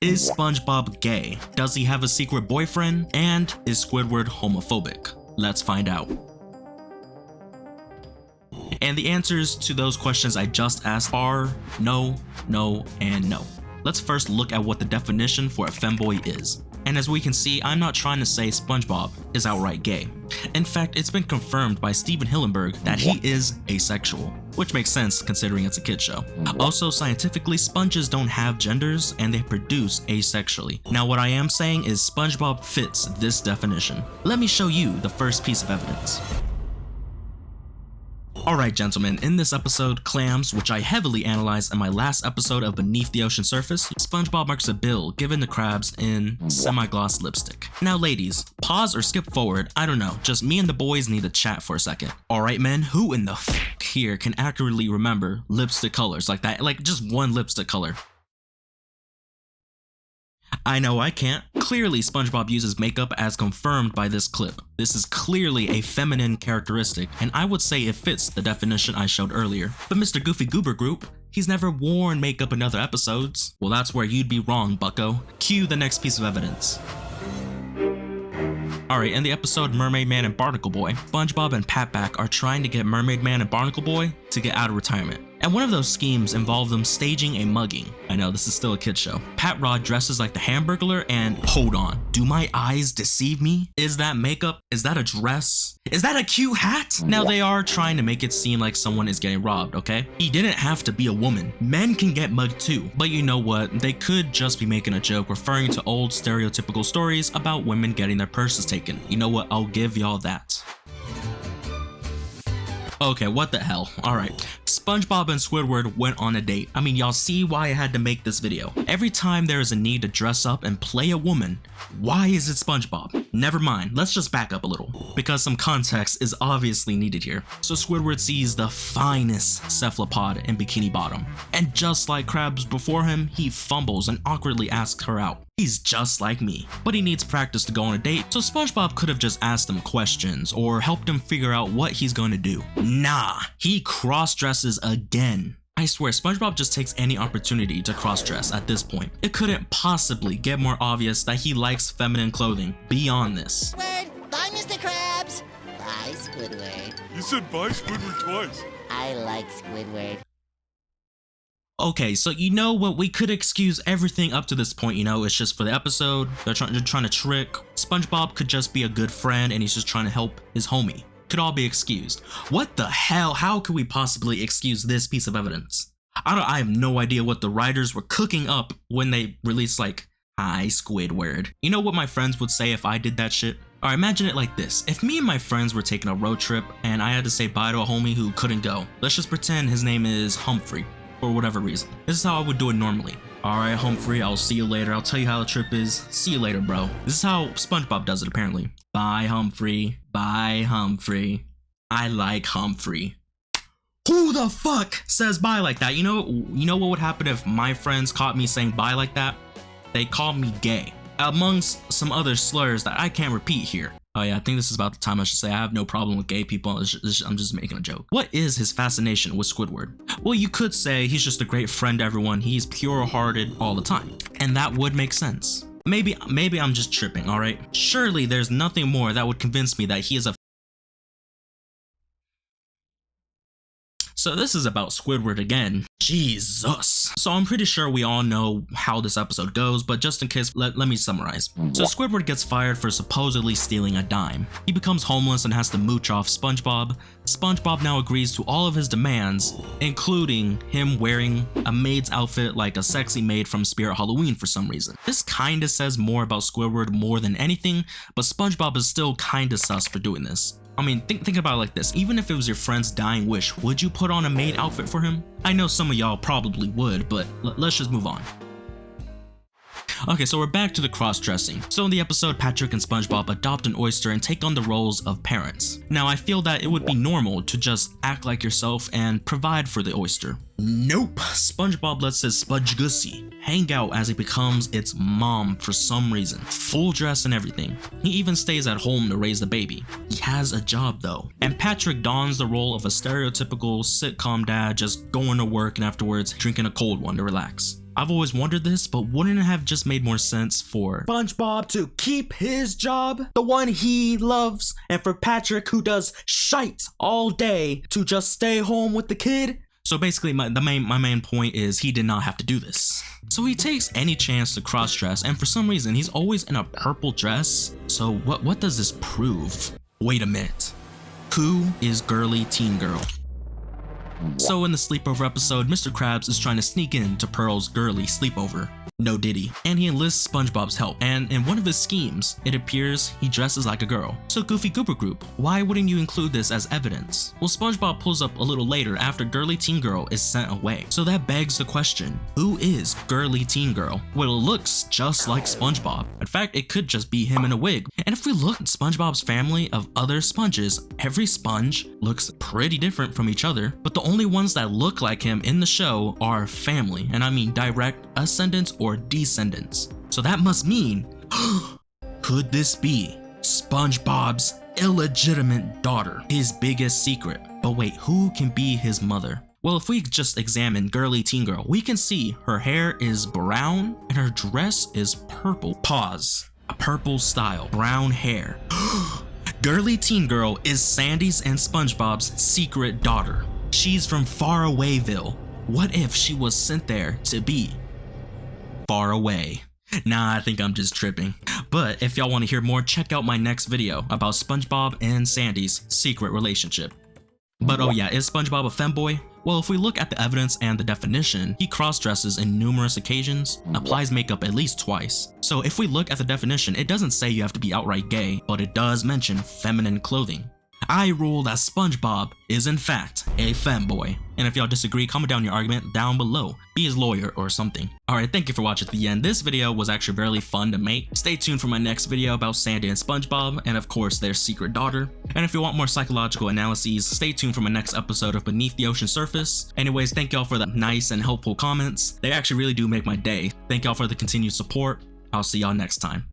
Is SpongeBob gay? Does he have a secret boyfriend? And is Squidward homophobic? Let's find out. And the answers to those questions I just asked are no, no, and no. Let's first look at what the definition for a femboy is. And as we can see, I'm not trying to say SpongeBob is outright gay. In fact, it's been confirmed by Steven Hillenburg that he is asexual, which makes sense considering it's a kid show. Also, scientifically, sponges don't have genders and they produce asexually. Now, what I am saying is SpongeBob fits this definition. Let me show you the first piece of evidence. Alright gentlemen, in this episode, Clams, which I heavily analyzed in my last episode of Beneath the Ocean Surface, SpongeBob marks a bill given the crabs in semi-gloss lipstick. Now ladies, pause or skip forward, I don't know, just me and the boys need to chat for a second. Alright men, who in the f*** here can accurately remember lipstick colors like that, like just one lipstick color? I know I can't. Clearly, SpongeBob uses makeup as confirmed by this clip. This is clearly a feminine characteristic, and I would say it fits the definition I showed earlier. But Mr. Goofy Goober Group, he's never worn makeup in other episodes. Well, that's where you'd be wrong, bucko. Cue the next piece of evidence. Alright, in the episode Mermaid Man and Barnacle Boy, SpongeBob and Patback are trying to get Mermaid Man and Barnacle Boy to get out of retirement. And one of those schemes involved them staging a mugging. I know, this is still a kid's show. Pat Rod dresses like the Hamburglar and hold on, do my eyes deceive me? Is that makeup? Is that a dress? Is that a cute hat? Now they are trying to make it seem like someone is getting robbed, okay? He didn't have to be a woman. Men can get mugged too. But you know what? They could just be making a joke referring to old stereotypical stories about women getting their purses taken. You know what? I'll give y'all that. Okay, what the hell? Alright, SpongeBob and Squidward went on a date. I mean, y'all see why I had to make this video. Every time there is a need to dress up and play a woman, why is it SpongeBob? Never mind, let's just back up a little, because some context is obviously needed here. So Squidward sees the finest cephalopod in Bikini Bottom, and just like crabs before him, he fumbles and awkwardly asks her out. He's just like me, but he needs practice to go on a date, so SpongeBob could have just asked him questions or helped him figure out what he's going to do. Nah, he cross-dresses again. I swear, SpongeBob just takes any opportunity to cross-dress at this point. It couldn't possibly get more obvious that he likes feminine clothing beyond this. Squidward, bye Mr. Krabs. Bye Squidward. You said bye Squidward twice. I like Squidward. Okay, so you know what, we could excuse everything up to this point, you know, it's just for the episode, they're trying to trick. SpongeBob could just be a good friend and he's just trying to help his homie. Could all be excused. What the hell, how could we possibly excuse this piece of evidence? I have no idea what the writers were cooking up when they released like, hi Squidward. You know what my friends would say if I did that shit? Or imagine it like this, if me and my friends were taking a road trip and I had to say bye to a homie who couldn't go, let's just pretend his name is Humphrey. For whatever reason. This is how I would do it normally. Alright Humphrey, I'll see you later. I'll tell you how the trip is. See you later, bro. This is how SpongeBob does it apparently. Bye Humphrey. Bye Humphrey. I like Humphrey. Who the fuck says bye like that? You know what would happen if my friends caught me saying bye like that? They called me gay. Amongst some other slurs that I can't repeat here. Oh yeah, I think this is about the time I should say I have no problem with gay people, I'm just making a joke. What is his fascination with Squidward? Well, you could say he's just a great friend to everyone, he's pure-hearted all the time. And that would make sense. Maybe I'm just tripping, alright? Surely there's nothing more that would convince me that he is a So this is about Squidward again. Jesus. So I'm pretty sure we all know how this episode goes, but just in case, let me summarize. So Squidward gets fired for supposedly stealing a dime. He becomes homeless and has to mooch off SpongeBob. SpongeBob now agrees to all of his demands, including him wearing a maid's outfit like a sexy maid from Spirit Halloween for some reason. This kinda says more about Squidward more than anything, but SpongeBob is still kinda sus for doing this. I mean, think about it like this. Even if it was your friend's dying wish, would you put on a maid outfit for him? I know some of y'all probably would, but let's just move on. Okay, so we're back to the cross-dressing. So in the episode, Patrick and SpongeBob adopt an oyster and take on the roles of parents. Now, I feel that it would be normal to just act like yourself and provide for the oyster. Nope! SpongeBob lets his Spudge Gussie hang out as he becomes its mom for some reason. Full dress and everything. He even stays at home to raise the baby. He has a job though. And Patrick dons the role of a stereotypical sitcom dad just going to work and afterwards drinking a cold one to relax. I've always wondered this, but wouldn't it have just made more sense for SpongeBob to keep his job, the one he loves, and for Patrick, who does shite all day, to just stay home with the kid? So basically, my main point is he did not have to do this. So he takes any chance to cross-dress, and for some reason, he's always in a purple dress. So what does this prove? Wait a minute. Who is girly teen girl? So in the sleepover episode, Mr. Krabs is trying to sneak into Pearl's girly sleepover. No diddy. And he enlists SpongeBob's help, and in one of his schemes, it appears he dresses like a girl. So Goofy Goober Group, why wouldn't you include this as evidence? Well, SpongeBob pulls up a little later after girly teen girl is sent away. So that begs the question, who is girly teen girl? Well, it looks just like SpongeBob. In fact, it could just be him in a wig. And if we look at SpongeBob's family of other sponges, every sponge looks pretty different from each other, but the only ones that look like him in the show are family, and I mean direct ascendants or descendants. So that must mean, could this be SpongeBob's illegitimate daughter, his biggest secret? But wait, who can be his mother? Well, if we just examine girly teen girl, we can see her hair is brown and her dress is purple. Pause. A purple style, brown hair. Girly teen girl is Sandy's and SpongeBob's secret daughter. She's from Farawayville. What if she was sent there to be far away? Nah, I think I'm just tripping. But if y'all want to hear more, check out my next video about SpongeBob and Sandy's secret relationship. But oh yeah, is SpongeBob a femboy? Well, if we look at the evidence and the definition, he cross-dresses in numerous occasions, applies makeup at least twice. So if we look at the definition, it doesn't say you have to be outright gay, but it does mention feminine clothing. I rule that SpongeBob is in fact a femboy. And if y'all disagree, comment down your argument down below. Be his lawyer or something. Alright, thank you for watching to the end. This video was actually really fun to make. Stay tuned for my next video about Sandy and SpongeBob, and of course their secret daughter. And if you want more psychological analyses, stay tuned for my next episode of Beneath the Ocean Surface. Anyways, thank y'all for the nice and helpful comments. They actually really do make my day. Thank y'all for the continued support. I'll see y'all next time.